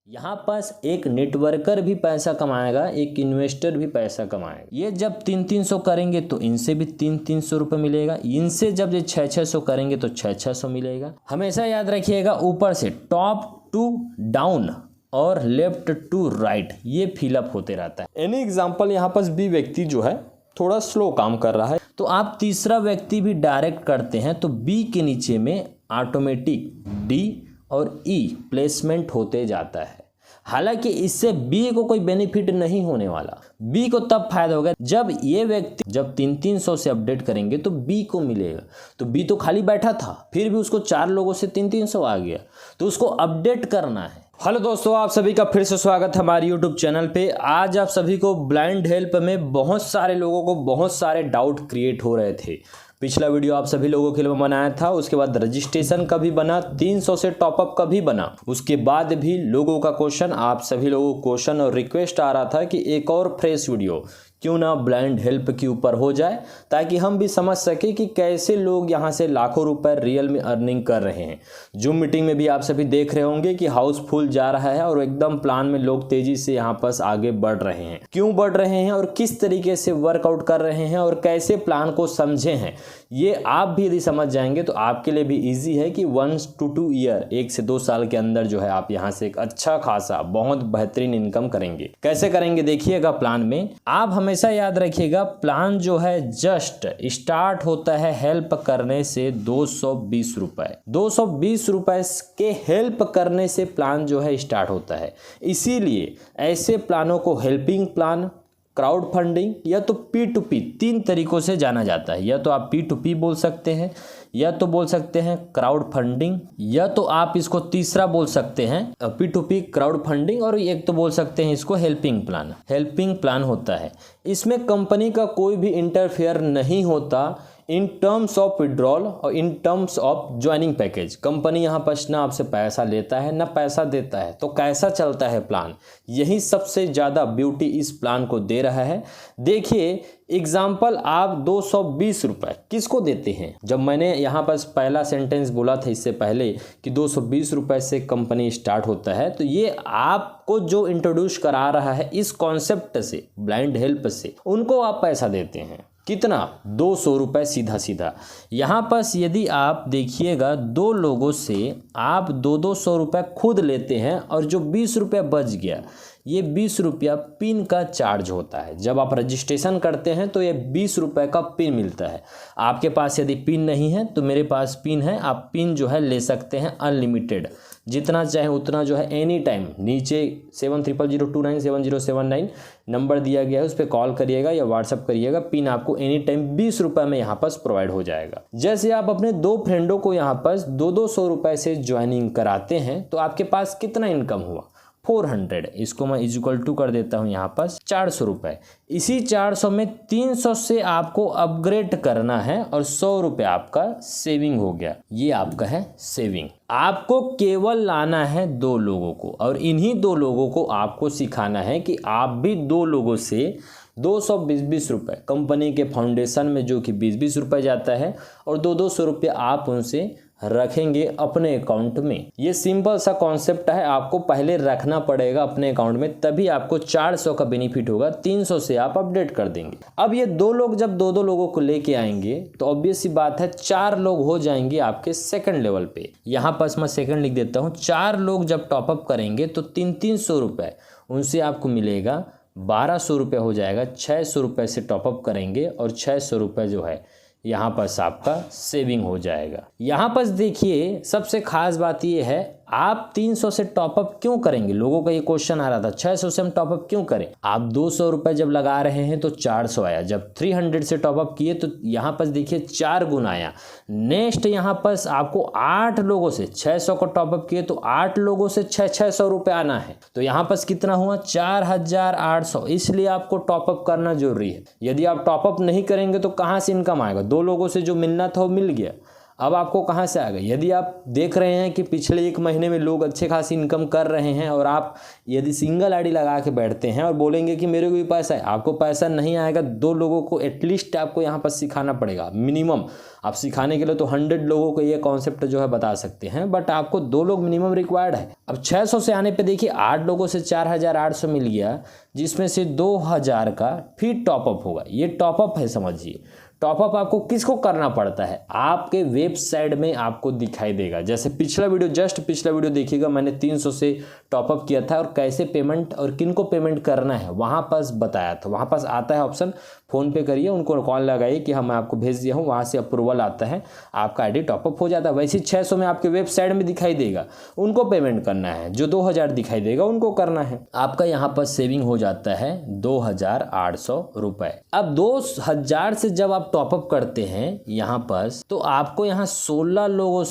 यहाँ पास एक नेटवर्कर भी पैसा कमाएगा, एक इन्वेस्टर भी पैसा कमाएगा। ये जब 300 करेंगे तो इनसे भी 300 रुपये मिलेगा, इनसे जब ये 600 करेंगे तो 600 मिलेगा। हमेशा याद रखिएगा, ऊपर से टॉप टू डाउन और लेफ्ट टू राइट ये फिलअप होते रहता है। एनी एग्जाम्पल, यहाँ पास बी व्यक्ति जो है थोड़ा स्लो काम कर रहा है, तो आप तीसरा व्यक्ति भी डायरेक्ट करते हैं तो बी के नीचे में ऑटोमेटिक डी और ई प्लेसमेंट होते जाता है। हालांकि इससे बी को कोई बेनिफिट नहीं होने वाला। बी को तब फायदा होगा जब ये व्यक्ति जब 300 से अपडेट करेंगे तो बी को मिलेगा। तो बी तो खाली बैठा था, फिर भी उसको 4 लोगों से 300 आ गया, तो उसको अपडेट करना है। हेलो दोस्तों, आप सभी का फिर से स्वागत है हमारे यूट्यूब चैनल पे। आज आप सभी को ब्लाइंड हेल्प में बहुत सारे लोगों को बहुत सारे डाउट क्रिएट हो रहे थे। पिछला वीडियो आप सभी लोगों के लिए बनाया था, उसके बाद रजिस्ट्रेशन का भी बना, 300 से टॉपअप का भी बना। उसके बाद भी लोगों का क्वेश्चन, आप सभी लोगों को क्वेश्चन और रिक्वेस्ट आ रहा था कि एक और फ्रेश वीडियो क्यों ना ब्लाइंड हेल्प के ऊपर हो जाए, ताकि हम भी समझ सके कि कैसे लोग यहाँ से लाखों रुपए रियल में अर्निंग कर रहे हैं। जूम मीटिंग में भी आप सभी देख रहे होंगे कि हाउसफुल जा रहा है और एकदम प्लान में लोग तेजी से यहाँ पर आगे बढ़ रहे हैं। क्यों बढ़ रहे हैं और किस तरीके से वर्कआउट कर रहे हैं और कैसे प्लान को समझे हैं, ये आप भी यदि समझ जाएंगे तो आपके लिए भी ईजी है कि 1 to 2 ईयर 1 से 2 साल के अंदर जो है आप यहाँ से एक अच्छा खासा बहुत बेहतरीन इनकम करेंगे। कैसे करेंगे देखिएगा प्लान में। आप हमेशा याद रखिएगा, प्लान जो है जस्ट स्टार्ट होता है हेल्प करने से 220 रुपए। 220 रुपए के हेल्प करने से प्लान जो है स्टार्ट होता है। इसीलिए ऐसे प्लानों को हेल्पिंग प्लान, क्राउड फंडिंग या तो P2P 3 तरीकों से जाना जाता है। या तो आप P2P बोल सकते हैं, या तो बोल सकते हैं क्राउड फंडिंग, या तो आप इसको तीसरा बोल सकते हैं P2P क्राउड फंडिंग, और एक तो बोल सकते हैं इसको हेल्पिंग प्लान। हेल्पिंग प्लान होता है, इसमें कंपनी का कोई भी इंटरफेयर नहीं होता इन टर्म्स ऑफ विड्रॉल और in terms of joining package. Company यहाँ पर ना आपसे पैसा लेता है ना पैसा देता है, तो कैसा चलता है प्लान, यही सबसे ज़्यादा ब्यूटी इस प्लान को दे रहा है। देखिए एग्जाम्पल, आप 220 रुपये किसको देते हैं? जब मैंने यहाँ पर पहला सेंटेंस बोला था इससे पहले कि 220 रुपये से कंपनी स्टार्ट होता है, तो ये आपको जो इंट्रोड्यूस करा रहा है इस कॉन्सेप्ट से, ब्लाइंड हेल्प से, उनको आप पैसा देते हैं। कितना? 200 रुपये सीधा सीधा। यहाँ पर यदि आप देखिएगा, 2 लोगों से आप 200 रुपये खुद लेते हैं और जो 20 रुपये बच गया, ये 20 रुपया पिन का चार्ज होता है। जब आप रजिस्ट्रेशन करते हैं तो ये 20 रुपये का पिन मिलता है। आपके पास यदि पिन नहीं है तो मेरे पास पिन है, आप पिन जो है ले सकते हैं अनलिमिटेड, जितना चाहे उतना जो है एनी टाइम। नीचे 7000297079 नंबर दिया गया है, उस पर कॉल करिएगा या व्हाट्सअप करिएगा। पिन आपको एनी टाइम 20 रुपये में यहाँ पर प्रोवाइड हो जाएगा। जैसे आप अपने 2 फ्रेंडों को यहाँ पर 200 रुपये से ज्वाइनिंग कराते हैं तो आपके पास कितना इनकम हुआ? 400। इसको मैं इक्वल टू कर देता हूँ यहाँ पर 400 रुपये। इसी 400 में 300 से आपको अपग्रेड करना है और 100 रुपये आपका सेविंग हो गया। ये आपका है सेविंग। आपको केवल लाना है 2 लोगों को, और इन्हीं 2 लोगों को आपको सिखाना है कि आप भी 2 लोगों से 220 रुपये कंपनी के फाउंडेशन में, जो कि 20 रुपये जाता है, और 200 रुपये आप उनसे रखेंगे अपने अकाउंट में। ये सिंपल सा कॉन्सेप्ट है, आपको पहले रखना पड़ेगा अपने अकाउंट में, तभी आपको 400 का बेनिफिट होगा। 300 से आप अपडेट कर देंगे। अब ये 2 लोग जब 2 लोगों को लेके आएंगे तो ऑब्वियस सी बात है 4 लोग हो जाएंगे आपके सेकंड लेवल पे। यहाँ पर मैं सेकंड लिख देता हूँ। 4 लोग जब टॉपअप करेंगे तो 300 रुपये उनसे आपको मिलेगा, 1200 रुपये हो जाएगा। 600 रुपये से टॉपअप करेंगे और 600 रुपये जो है यहाँ पर आपका सेविंग हो जाएगा। यहाँ पर देखिए सबसे खास बात ये है, आप 300 से टॉपअप क्यों करेंगे? लोगों का ये क्वेश्चन आ रहा था, 600 से हम टॉपअप क्यों करें? आप 200 रुपये जब लगा रहे हैं तो 400 आया। जब 300 से टॉपअप किए तो यहाँ पर देखिए 4 गुना आया। नेक्स्ट यहाँ पर आपको 8 लोगों से 600 को टॉपअप किए तो 8 लोगों से 600 रुपये आना है। तो यहाँ पर कितना हुआ? 4800। इसलिए आपको टॉपअप करना जरूरी है। यदि आप टॉपअप नहीं करेंगे तो कहाँ से इनकम आएगा? 2 लोगों से जो मिलना था वो मिल गया। अब आपको कहाँ से आएगा? यदि आप देख रहे हैं कि पिछले 1 महीने में लोग अच्छे खासी इनकम कर रहे हैं और आप यदि सिंगल आईडी लगा के बैठते हैं और बोलेंगे कि मेरे को भी पैसा है, आपको पैसा नहीं आएगा। 2 लोगों को एटलीस्ट आपको यहाँ पर सिखाना पड़ेगा मिनिमम। आप सिखाने के लिए तो 100 लोगों को ये कॉन्सेप्ट जो है बता सकते हैं, बट आपको 2 लोग मिनिमम रिक्वायर्ड है। अब 600 से आने पे देखिए 8 लोगों से 4800 मिल गया, जिसमें से 2000 का फिर टॉपअप होगा। ये टॉपअप है, समझिए। टॉपअप आपको किसको करना पड़ता है? आपके वेबसाइट में आपको दिखाई देगा। जैसे पिछला वीडियो देखिएगा, मैंने 300 से टॉपअप किया था और कैसे पेमेंट और किन को पेमेंट करना है वहाँ पर बताया था। वहाँ पास आता है ऑप्शन, फ़ोन पे करिए, उनको कॉल लगाइए कि मैं आपको भेज दिया हूँ, वहाँ से अप्रूवल आता है, आपका आईडी टॉपअप हो जाता है। वैसे 600 में आपके वेबसाइट में दिखाई देगा, उनको पेमेंट करना है। जो 2000 दिखाई देगा उनको करना है। आपका यहाँ पर सेविंग हो जाता है 2800 रुपये। अब 2000 से जब आप टॉपअप करते हैं यहाँ पर, तो आपको यहाँ 16 लोगों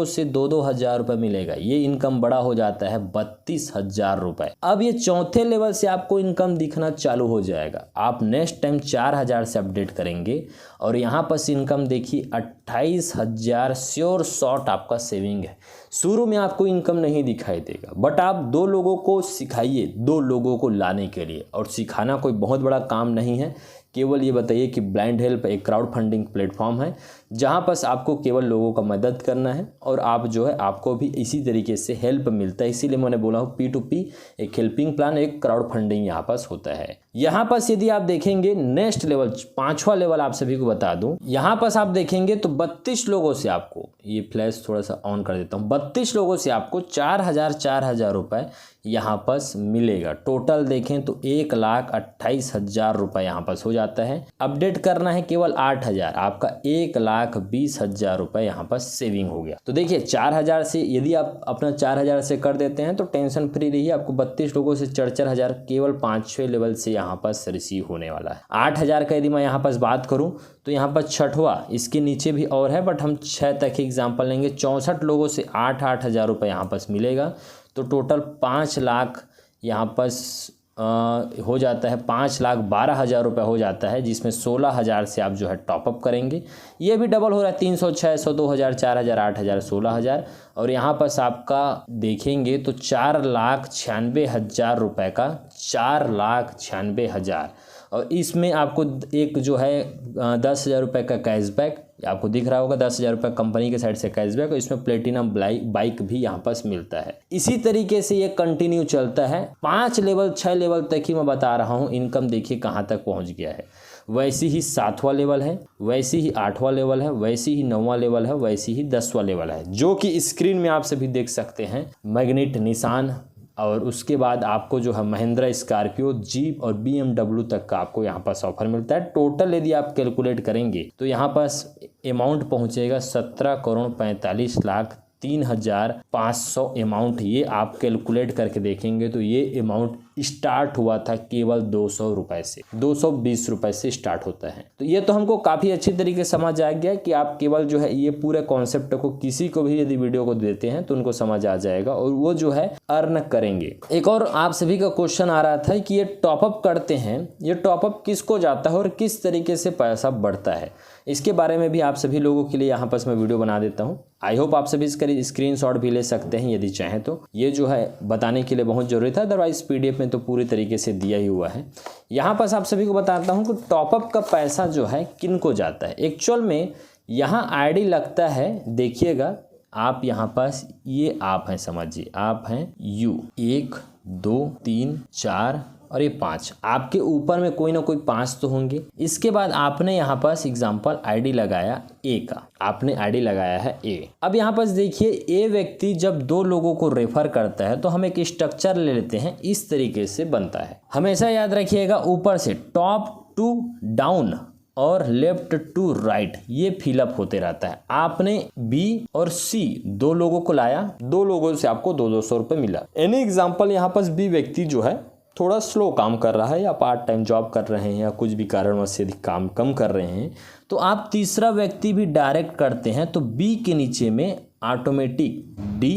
से 2-2 हज़ार रुपये मिलेगा। ये इनकम बड़ा हो जाता है 32,000 रुपये। अब ये चौथे लेवल से आपको इनकम दिखना चालू हो जाएगा। आप नेक्स्ट टाइम 4000 से अपडेट करेंगे और यहाँ पर इनकम देखिए 28,000 श्योर शॉट आपका सेविंग है। शुरू में आपको इनकम नहीं दिखाई देगा, बट आप 2 लोगों को सिखाइए, 2 लोगों को लाने के लिए। और सिखाना कोई बहुत बड़ा काम नहीं है, केवल ये बताइए कि ब्लाइंड हेल्प एक क्राउड फंडिंग प्लेटफॉर्म है जहाँ पर आपको केवल लोगों का मदद करना है और आप जो है आपको भी इसी तरीके से हेल्प मिलता है। इसीलिए मैंने बोला हूँ P2P एक हेल्पिंग प्लान, एक क्राउड फंडिंग यहाँ पर होता है। यहाँ पर यदि आप देखेंगे नेक्स्ट लेवल, 5वां लेवल आप सभी को बता दूं, यहाँ पर आप देखेंगे तो 32 लोगों से आपको, ये फ्लैश थोड़ा सा ऑन कर देता हूँ, 32 लोगों से आपको 4000 रुपये यहाँ पर मिलेगा। टोटल देखें तो 1,28,000 रुपये यहाँ पर हो जाता है। अपडेट करना है केवल 8000, आपका 1,20,000 रुपये यहाँ पर सेविंग हो गया। तो देखिए 4000 से यदि आप अपना 4000 से कर देते हैं तो टेंशन फ्री रहिए। आपको 32 लोगों से 4,000 केवल 5-6 लेवल से यहाँ पर रिसीव होने वाला है। 8000 का यदि मैं यहाँ पर बात करूँ तो यहाँ पर 6वां, इसके नीचे भी और है, बट हम 6 तक एग्जाम्पल लेंगे। 64 लोगों से 8,000 रुपये यहाँ पर मिलेगा। तो टोटल 5 लाख यहाँ पर हो जाता है, 5,12,000 रुपये हो जाता है, जिसमें 16,000 से आप जो है टॉपअप करेंगे। ये भी डबल हो रहा है, 300, 600, 2000, 4000, 8000, 16,000। और यहाँ पर आपका देखेंगे तो 4,96,000 रुपये का 4,96,000। और इसमें आपको एक जो है 10,000 रुपये का कैशबैक आपको दिख रहा होगा, 10,000 रुपये कंपनी के साइड से कैशबैक, और इसमें प्लेटिनम बाइक भी यहाँ पर मिलता है। इसी तरीके से ये कंटिन्यू चलता है। 5 लेवल 6 लेवल तक ही मैं बता रहा हूँ। इनकम देखिए कहाँ तक पहुँच गया है। वैसी ही 7वां लेवल है, वैसी ही 8वां लेवल है, वैसी ही 9वां लेवल है, वैसी ही 10वां लेवल है, जो कि स्क्रीन में आप सभी देख सकते हैं। मैग्नेट, निसान, और उसके बाद आपको जो है महिंद्रा, स्कॉर्पियो, जीप और BMW तक का आपको यहाँ पर ऑफर मिलता है। टोटल यदि आप कैलकुलेट करेंगे तो यहाँ पर अमाउंट पहुँचेगा 17,45,03,500 अमाउंट। ये आप कैलकुलेट करके देखेंगे तो ये अमाउंट स्टार्ट हुआ था केवल 200 रुपये से, 220 रुपये से स्टार्ट होता है। तो ये तो हमको काफ़ी अच्छी तरीके से समझ आ गया कि आप केवल जो है ये पूरे कॉन्सेप्ट को किसी को भी यदि वीडियो को देते हैं तो उनको समझ आ जाएगा और वो जो है अर्न करेंगे। एक और आप सभी का क्वेश्चन आ रहा था कि ये टॉपअप करते हैं, ये टॉपअप किसको जाता है और किस तरीके से पैसा बढ़ता है। इसके बारे में भी आप सभी लोगों के लिए यहाँ पर मैं वीडियो बना देता हूँ। आई होप आप सभी इसका स्क्रीनशॉट भी ले सकते हैं यदि चाहें तो। ये जो है बताने के लिए बहुत ज़रूरी था, अदरवाइज PDF में तो पूरी तरीके से दिया ही हुआ है। यहाँ पर आप सभी को बताता हूँ कि टॉपअप का पैसा जो है किन को जाता है। एक्चुअल में यहाँ आईडी लगता है, देखिएगा आप यहाँ पास ये आप हैं, समझिए आप हैं U, 1 2 3 4 और ये 5, आपके ऊपर में कोई ना कोई 5 तो होंगे। इसके बाद आपने यहाँ पास एग्जाम्पल आईडी लगाया A का, आपने आईडी लगाया है A। अब यहाँ पास देखिए A व्यक्ति जब 2 लोगों को रेफर करता है तो हम एक स्ट्रक्चर ले लेते हैं, इस तरीके से बनता है। हमेशा याद रखिएगा ऊपर से टॉप टू डाउन और लेफ्ट टू राइट ये फिलअप होते रहता है। आपने B और C 2 लोगों को लाया, 2 लोगों से आपको 200 रुपये मिला। एनी एग्जाम्पल यहाँ पास B व्यक्ति जो है थोड़ा स्लो काम कर रहा है या पार्ट टाइम जॉब कर रहे हैं या कुछ भी कारणवश यदि काम कम कर रहे हैं, तो आप तीसरा व्यक्ति भी डायरेक्ट करते हैं तो B के नीचे में ऑटोमेटिक D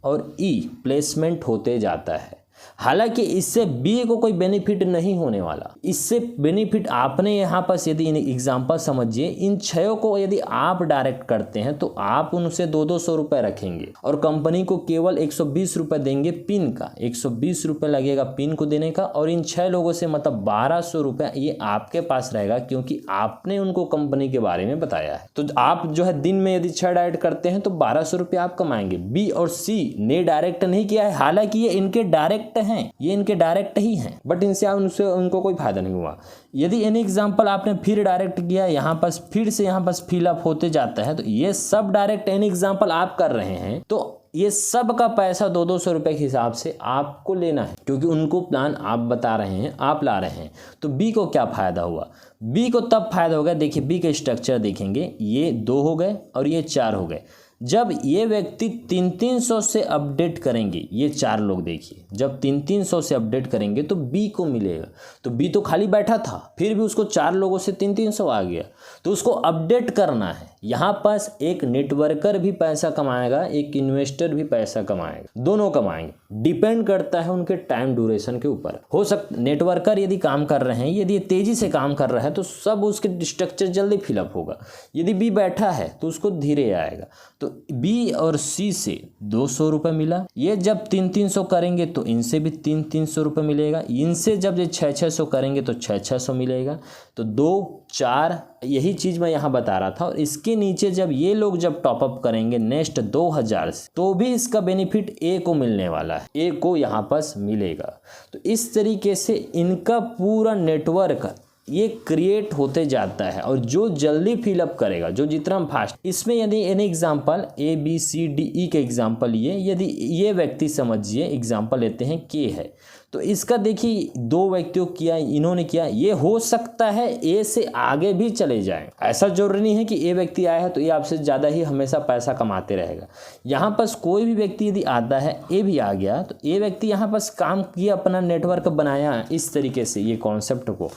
और E प्लेसमेंट होते जाता है। हालांकि इससे बी को कोई बेनिफिट नहीं होने वाला। इससे बेनिफिट आपने यहाँ पर यदि इन एग्जाम्पल समझिए, इन 6 को यदि आप डायरेक्ट करते हैं तो आप उनसे 200 रुपये रखेंगे और कंपनी को केवल 120 रुपये देंगे पिन का, 120 रुपये लगेगा पिन को देने का, और इन 6 लोगों से मतलब 1200 रुपये ये आपके पास रहेगा क्योंकि आपने उनको कंपनी के बारे में बताया है। तो आप जो है दिन में यदि 6 डायरेक्ट करते हैं तो 1200 रुपये आप कमाएंगे। बी और सी ने डायरेक्ट नहीं किया है, हालांकि ये इनके डायरेक्ट हैं, ये इनके डायरेक्ट ही हैं, बट इनसे उनको कोई फायदा नहीं हुआ। यदि एनी एग्जाम्पल आपने फिर डायरेक्ट किया, यहाँ पास फिर से यहाँ पास फिलअप होते जाता है, तो ये सब डायरेक्ट एनी एग्जाम्पल आप कर रहे हैं तो ये सब का पैसा 200 रुपये के हिसाब से आपको लेना है क्योंकि उनको प्लान आप बता रहे हैं, आप ला रहे हैं। तो बी को क्या फ़ायदा हुआ? बी को तब फायदा होगा, देखिए बी के स्ट्रक्चर देखेंगे, ये 2 हो गए और ये 4 हो गए। जब ये व्यक्ति 300 से अपडेट करेंगे, ये 4 लोग देखिए, जब 300 से अपडेट करेंगे तो बी को मिलेगा। तो बी तो खाली बैठा था, फिर भी उसको 4 लोगों से 300 आ गया, तो उसको अपडेट करना है। यहाँ पास एक नेटवर्कर भी पैसा कमाएगा, एक इन्वेस्टर भी पैसा कमाएगा, दोनों कमाएंगे। डिपेंड करता है उनके टाइम ड्यूरेशन के ऊपर। हो सकता नेटवर्कर यदि काम कर रहे हैं, यदि तेज़ी से काम कर रहा है तो सब उसके स्ट्रक्चर जल्दी फिलअप होगा। यदि बी बैठा है तो उसको धीरे आएगा। तो बी और सी से 200 रुपये मिला। ये जब 300 करेंगे तो इनसे भी 300 रुपये मिलेगा। इनसे जब ये 600 करेंगे तो 600 मिलेगा। तो 2, 4 यही चीज़ मैं यहाँ बता रहा था। और इसके नीचे जब ये लोग जब टॉपअप करेंगे नेक्स्ट 2000 से, तो भी इसका बेनिफिट ए को मिलने वाला है, ए को यहाँ पास मिलेगा। तो इस तरीके से इनका पूरा नेटवर्क ये क्रिएट होते जाता है। और जो जल्दी फिलअप करेगा, जो जितना फास्ट, इसमें यदि एन एग्जाम्पल ABCDE के एग्जाम्पल यदि ये व्यक्ति समझिए, एग्जाम्पल लेते हैं के है, तो इसका देखिए 2 व्यक्तियों किया, इन्होंने किया, ये हो सकता है ए से आगे भी चले जाएं। ऐसा जरूरी नहीं है कि ए व्यक्ति आया है तो ये आपसे ज़्यादा ही हमेशा पैसा कमाते रहेगा। यहाँ पास कोई भी व्यक्ति यदि आता है, ए भी आ गया, तो ए व्यक्ति यहाँ पास काम किया, अपना नेटवर्क बनाया इस तरीके से, ये कॉन्सेप्ट को,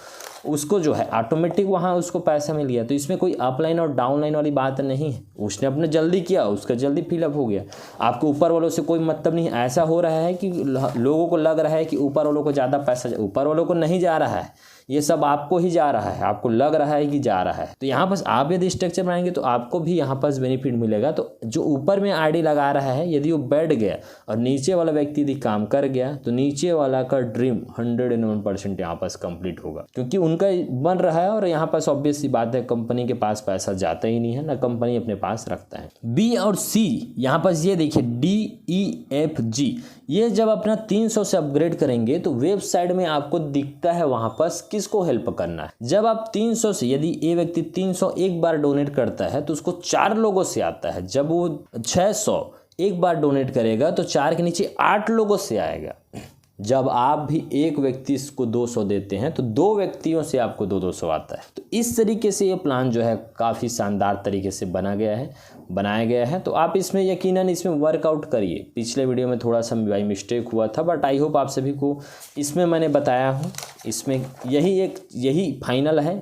उसको जो है ऑटोमेटिक वहाँ उसको पैसा मिल गया। तो इसमें कोई अपलाइन और डाउनलाइन वाली बात नहीं है। उसने अपने जल्दी किया, उसका जल्दी फिलअप हो गया। आपको ऊपर वालों से कोई मतलब नहीं। ऐसा हो रहा है कि लोगों को लग रहा है कि ऊपर वालों को ज़्यादा पैसा, ऊपर वालों को नहीं जा रहा है, ये सब आपको ही जा रहा है, आपको लग रहा है कि जा रहा है। तो यहाँ पास आप यदि स्ट्रक्चर बनाएंगे तो आपको भी यहाँ पास बेनिफिट मिलेगा। तो जो ऊपर में आईडी लगा रहा है, यदि वो बैठ गया और नीचे वाला व्यक्ति यदि काम कर गया, तो नीचे वाला का ड्रीम 101% यहाँ पास कंप्लीट होगा, क्योंकि उनका बन रहा है। और यहाँ पास ऑब्वियस सी बात है, कंपनी के पास पैसा जाता ही नहीं है, ना कंपनी अपने पास रखता है। बी और सी यहाँ पास ये देखिए DEFG, ये जब अपना 300 से अपग्रेड करेंगे तो वेबसाइट में आपको दिखता है वहाँ पास किसको हेल्प करना है। जब आप 300 से, यदि ए व्यक्ति 300 एक बार डोनेट करता है तो उसको 4 लोगों से आता है। जब वो 600 एक बार डोनेट करेगा तो 4 के नीचे 8 लोगों से आएगा। जब आप भी एक व्यक्ति को 200 देते हैं तो 2 व्यक्तियों से आपको 200 आता है। तो इस तरीके से ये प्लान जो है काफ़ी शानदार तरीके से बनाया गया है। तो आप इसमें यकीनन इसमें वर्कआउट करिए। पिछले वीडियो में थोड़ा सा बाई मिस्टेक हुआ था, बट आई होप आप सभी को इसमें मैंने बताया हूँ। इसमें यही फाइनल है,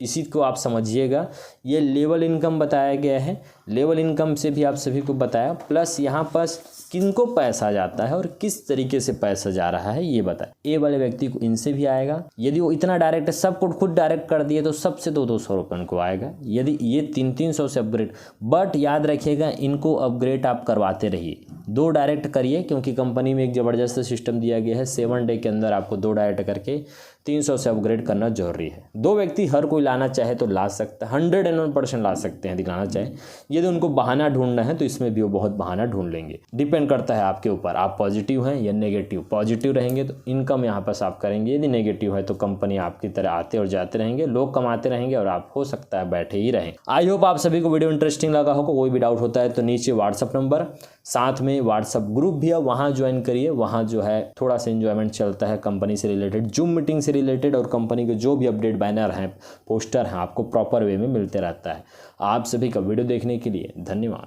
इसी को आप समझिएगा। ये लेवल इनकम बताया गया है, लेवल इनकम से भी आप सभी को बताया, प्लस यहाँ पर किनको पैसा जाता है और किस तरीके से पैसा जा रहा है ये बताया। ए वाले व्यक्ति को इनसे भी आएगा, यदि वो इतना डायरेक्ट सबको खुद डायरेक्ट कर दिए तो सबसे 200 रुपये उनको आएगा। यदि ये 300 से अपग्रेड, बट याद रखिएगा इनको अपग्रेड आप करवाते रहिए, 2 डायरेक्ट करिए, क्योंकि कंपनी में एक ज़बरदस्त सिस्टम दिया गया है, 7 डे के अंदर आपको 2 डायरेक्ट करके 300 से अपग्रेड करना जरूरी है। 2 व्यक्ति हर कोई लाना चाहे तो ला सकता है, 101% ला सकते हैं दिखाना चाहे। यदि उनको बहाना ढूंढना है तो इसमें भी वो बहुत बहाना ढूंढ लेंगे। डिपेंड करता है आपके ऊपर, आप पॉजिटिव हैं या नेगेटिव। पॉजिटिव रहेंगे तो इनकम यहाँ पास आप करेंगे, यदि नेगेटिव है तो कंपनी आपकी तरह आते और जाते रहेंगे, लोग कमाते रहेंगे और आप हो सकता है बैठे ही रहें। आई होप आप सभी को वीडियो इंटरेस्टिंग लगा होगा। कोई भी डाउट होता है तो नीचे व्हाट्सअप नंबर, साथ में व्हाट्सअप ग्रुप भी है, वहाँ ज्वाइन करिए। वहाँ जो है थोड़ा सा एंजॉयमेंट चलता है कंपनी से रिलेटेड, जूम मीटिंग से रिलेटेड, और कंपनी के जो भी अपडेट बैनर हैं, पोस्टर हैं, आपको प्रॉपर वे में मिलते रहता है। आप सभी का वीडियो देखने के लिए धन्यवाद।